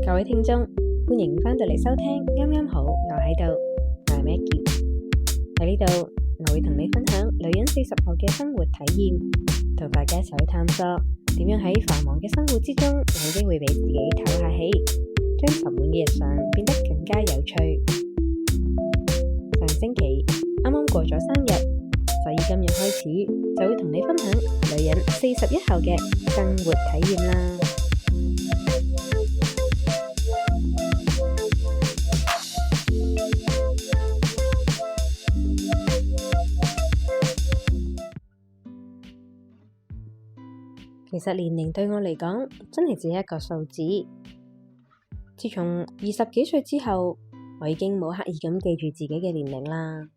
各位聽眾，歡迎返到嚟收聽，啱啱好，我喺度，我係 Maggie。喺呢度，我會同你分享女人40後嘅生活體驗，同大家一齊去探索點樣喺繁忙嘅生活之中，有機會俾自己唞下氣，將沉悶嘅日常變得更加有趣。上星期啱啱過咗生日，所以今日開始就會同你分享女人41後嘅生活體驗啦。其實年齡對我嚟講真係只係一個數字。自從20幾歲之後，我已經冇刻意咁記住自己嘅年齡啦。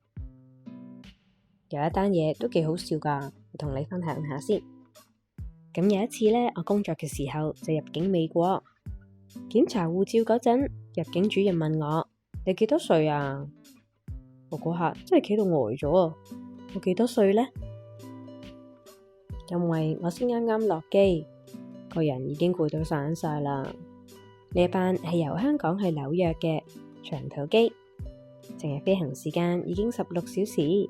有一單嘢都幾好笑㗎，我同你分享下先。咁有一次呢，我工作嘅時候就入境美國，檢查護照嗰陣，入境主任問我：你幾多歲啊？我嗰下真係企到呆咗啊！我幾多歲呢？因為我先啱啱落機，個人已經攰到散晒啦。呢一班係由香港去紐約嘅長途機，淨係飛行時間已經16小時，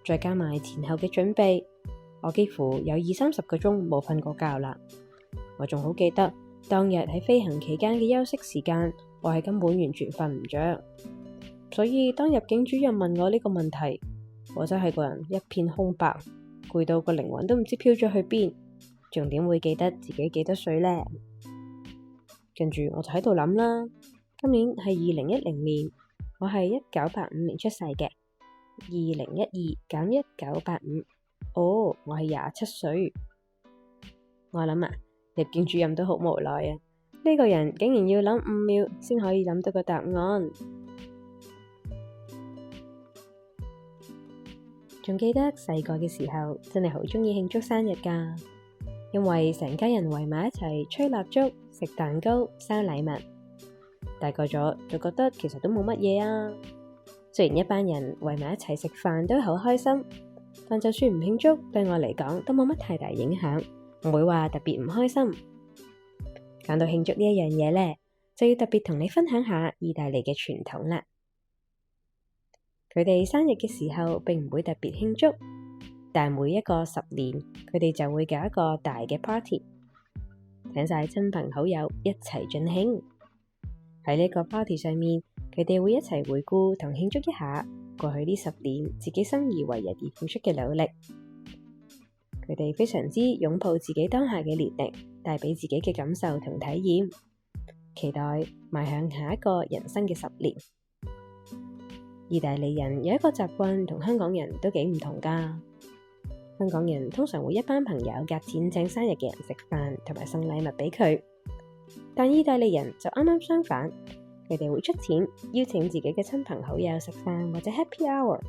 再加埋前後嘅準備，我幾乎有20-30個鐘冇瞓過覺啦。我仲好記得當日喺飛行期間嘅休息時間，我係根本完全瞓唔着。所以當入境主任問我呢個問題，我真係個人一片空白，攰到個靈魂都唔知飄咗去邊，仲點會記得自己幾多歲呢？跟住我就喺度諗啦，今年係2010年，我係1985年出世嘅，2012減1985，我係27歲。我諗啊，入境主任都好無奈啊，呢個人竟然要諗5秒先可以諗到個答案。仲記得細個嘅時候，真係好鍾意慶祝生日㗎，因為成家人圍埋一齊吹蠟燭、食蛋糕、收禮物。大個咗就覺得其實都冇乜嘢啊。雖然一班人圍埋一齊食飯都好開心，但就算唔慶祝，對我嚟講都冇乜太大影響，唔會話特別唔開心。講到慶祝呢一樣嘢呢，就要特別同你分享下意大利嘅傳統啦。佢哋生日嘅時候並唔會特別慶祝，但每一個10年，佢哋就會搞一個大嘅 party， 請晒親朋好友一齊盡興。喺呢個 party 上面，佢哋會一齊回顧同慶祝一下過去呢10年自己生而為人而付出嘅努力。佢哋非常之擁抱自己當下嘅年齡，帶俾自己嘅感受同體驗，期待邁向下一個人生嘅10年。意大利人有一個習慣同香港人都幾唔同㗎。香港人通常會一班朋友夾錢請生日嘅人食飯同埋送禮物俾佢，但意大利人就啱啱相反，佢哋會出錢邀請自己嘅親朋好友食飯或者 happy hour，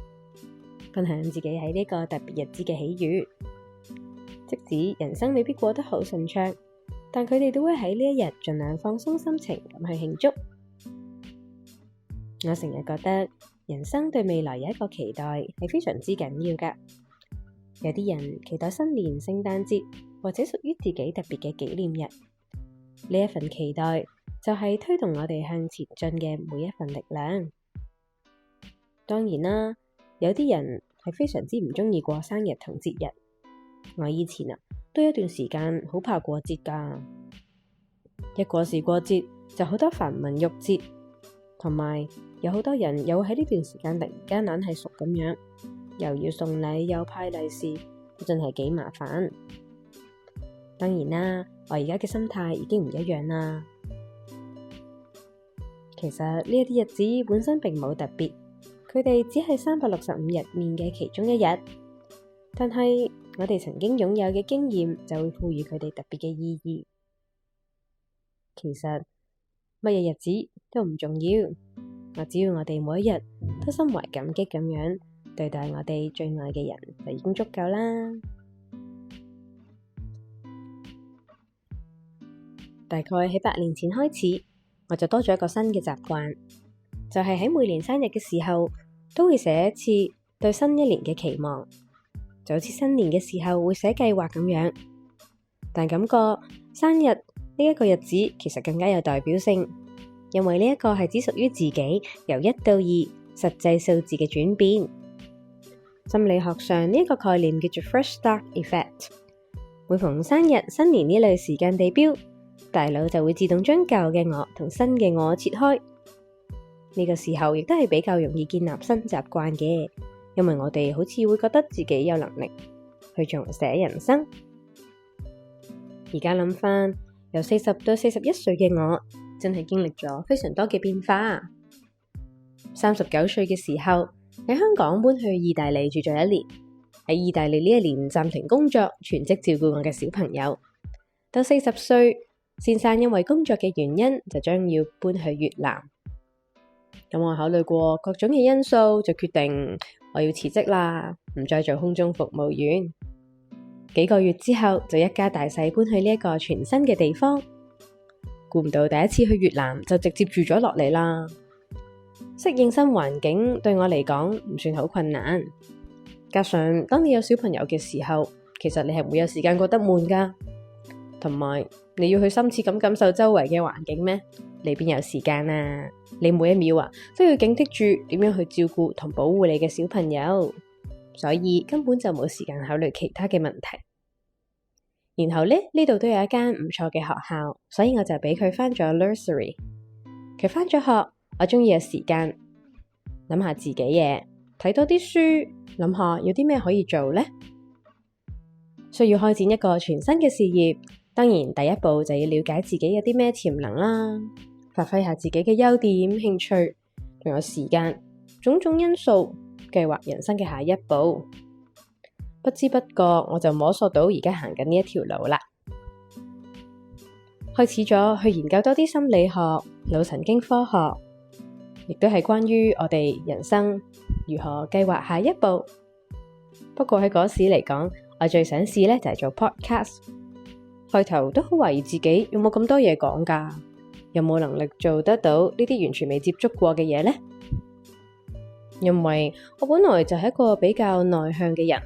分享自己喺呢個特別日子嘅喜悅。即使人生未必過得好順暢，但佢哋都會喺呢一日盡量放鬆心情咁去慶祝。我成日覺得人生對未來有一個期待係非常之緊要㗎。有啲人期待新年、聖誕節或者屬於自己特別嘅紀念日，呢一份期待就係推動我哋向前進嘅每一份力量。當然啦，有啲人係非常之唔鍾意過生日同節日。我以前都有一段時間好怕過節㗎，一過時過節就好多繁文縟節，同埋有好多人又會喺呢段時間突然間懶係熟咁樣，又要送禮又派利是，真係幾麻煩。當然啦，我而家嘅心態已經唔一樣啦。其實呢一啲日子本身並冇特別，佢哋只係365日面嘅其中一日，但係我哋曾經擁有嘅經驗就會賦予佢哋特別嘅意義。其實乜嘢日子都唔重要，只要我哋每一日都心懷感激咁樣對待我哋最愛嘅人，就已經足夠啦。大概喺8年前開始，我就多咗一個新嘅習慣，就係喺每年生日嘅時候都會寫一次對新一年嘅期望，就好似新年嘅時候會寫計劃咁樣。但感覺生日呢一個日子其實更加有代表性，因為呢一個係只屬於自己由1到2實際數字嘅轉變。心理學上呢一個概念叫做 Fresh Start Effect。每逢生日、新年呢類時間地標，大腦就會自動將舊嘅我同新嘅我切開。呢個時候亦都係比較容易建立新習慣嘅，因為我哋好似會覺得自己有能力去重寫人生。而家諗翻，由40到41歲嘅我，真係經歷咗非常多嘅變化。39歲嘅時候，喺香港搬去意大利住咗1年，喺意大利呢1年暫停工作，全職照顧我嘅小朋友。到40歲，先生因為工作嘅原因，就將要搬去越南。咁我考慮過各種嘅因素，就決定我要辭職啦，唔再做空中服務員。幾個月之後，就一家大細搬去呢一個全新嘅地方。估唔到第一次去越南就直接住咗落嚟啦。適應新環境對我嚟講唔算好困難，加上當你有小朋友嘅時候，其實你係唔會有時間覺得悶噶，同埋你要去深切咁感受周圍嘅環境咩？你邊有時間啊？你每一秒都要警惕住點樣去照顧同保護你嘅小朋友，所以根本就冇時間考慮其他嘅問題。然後呢度都有一間唔錯嘅學校，所以我就俾佢返咗 nursery。佢返咗學，我鍾意有時間諗下自己嘢，睇多啲書，諗下有啲咩可以做呢？需要開展一個全新嘅事業，當然第一步就要了解自己有啲咩潛能啦，發揮下自己嘅優點、興趣，仲有時間，種種因素，計劃人生嘅下一步。不知不覺我就摸索到而家行緊呢一條路啦，開始咗去研究多啲心理學、腦神經科學，亦都係關於我哋人生如何計劃下一步。不過喺嗰時嚟講，我最想試呢就係做 podcast。開頭都好懷疑自己有冇咁多嘢講㗎，有冇能力做得到呢啲完全未接觸過嘅嘢呢？因為我本來就係一個比較內向嘅人，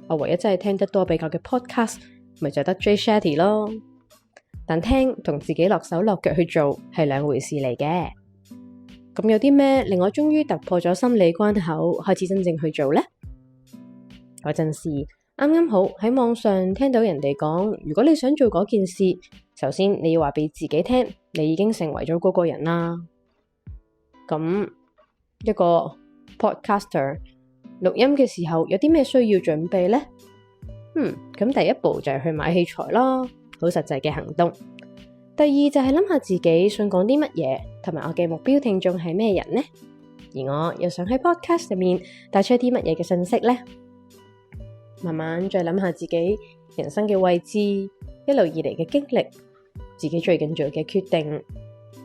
我唯一真係聽得多比較嘅 podcast，咪就得 Jay Shetty 咯。但聽同自己落手落腳去做係兩回事嚟嘅。咁有啲咩令我終於突破咗心理關口，開始真正去做呢？嗰陣時啱啱好喺網上聽到人哋講，如果你想做嗰件事，首先你要話俾自己聽，你已經成為咗嗰個人啦。咁一個 podcaster 錄音嘅時候有啲咩需要準備呢？咁第一步就係去買器材啦，好實際嘅行動。第二就係諗下自己想講啲乜嘢，同埋我嘅目標聽眾係咩人呢？而我又想喺 podcast 入面帶出啲乜嘢嘅信息呢？慢慢再諗下自己人生嘅位置，一路以嚟嘅經歷，自己最近做嘅決定，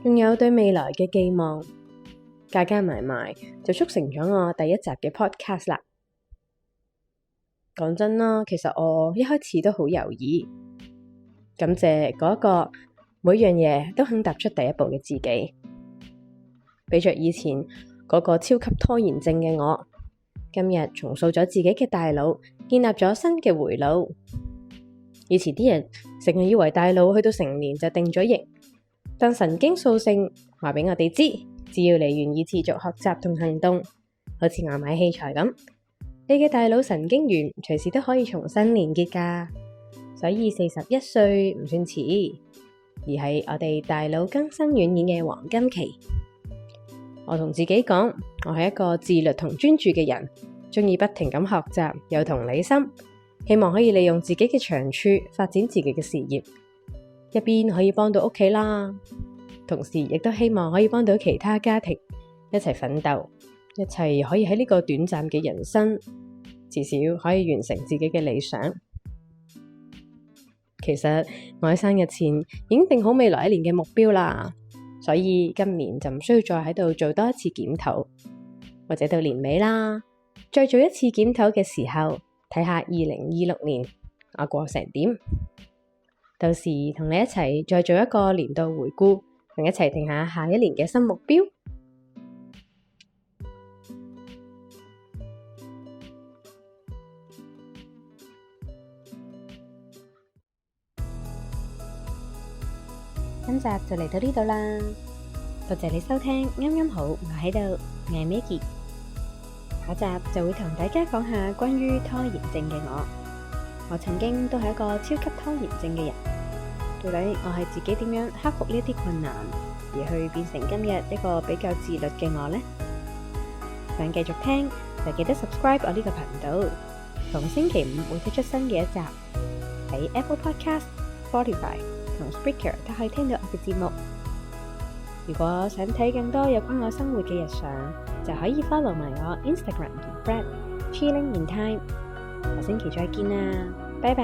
仲有對未來嘅寄望，加加埋埋就促成咗我第一集嘅 podcast 啦。講真啦，其實我一開始都好猶豫，感謝嗰個每樣嘢都肯踏出第一步嘅自己，比着以前嗰個超級拖延症嘅我，今日重塑咗自己嘅大腦，建立咗新嘅回路。以前啲人成日以為大腦去到成年就定咗型，但神經塑性話俾我哋知，只要你願意持續學習同行動，好似我買器材咁，你嘅大腦神經元隨時都可以重新連結㗎。所以41歲唔算遲，而係我哋大腦更新軟件嘅黃金期。我同自己講，我係一個自律同專注嘅人，鍾意不停咁學習，有同理心，希望可以利用自己嘅長處發展自己嘅事業，一邊可以幫到屋企啦，同時亦都希望可以幫到其他家庭一齊奮鬥，一齊可以喺呢個短暫嘅人生，至少可以完成自己嘅理想。其實我喺生日前已經定好未來1年嘅目標啦，所以今年就唔需要再喺度做多一次檢討，或者到年尾啦，再做一次檢討嘅時候，睇下2026年我過成點，到時同你一齊再做一個年度回顧，同一齊定下下1年嘅新目標。今集就嚟到呢度啦，多謝你收聽，啱啱好，我喺度，我係 Maggie。下集就會同大家講下關於拖延症嘅我。我曾經都係一個超級拖延症嘅人，到底我係自己點樣克服呢啲困難，而去變成今日一個比較自律嘅我呢？想繼續聽就記得 subscribe 我呢個頻道，逢星期五會推出新嘅一集，喺 Apple Podcast、Spotify 同 Spreaker 都可以聽到我嘅節目。如果想睇更多有關我生活嘅日常，就可以 follow 埋我 Instagram 同 Thread Chilling in Time。下星期再見啦，拜拜。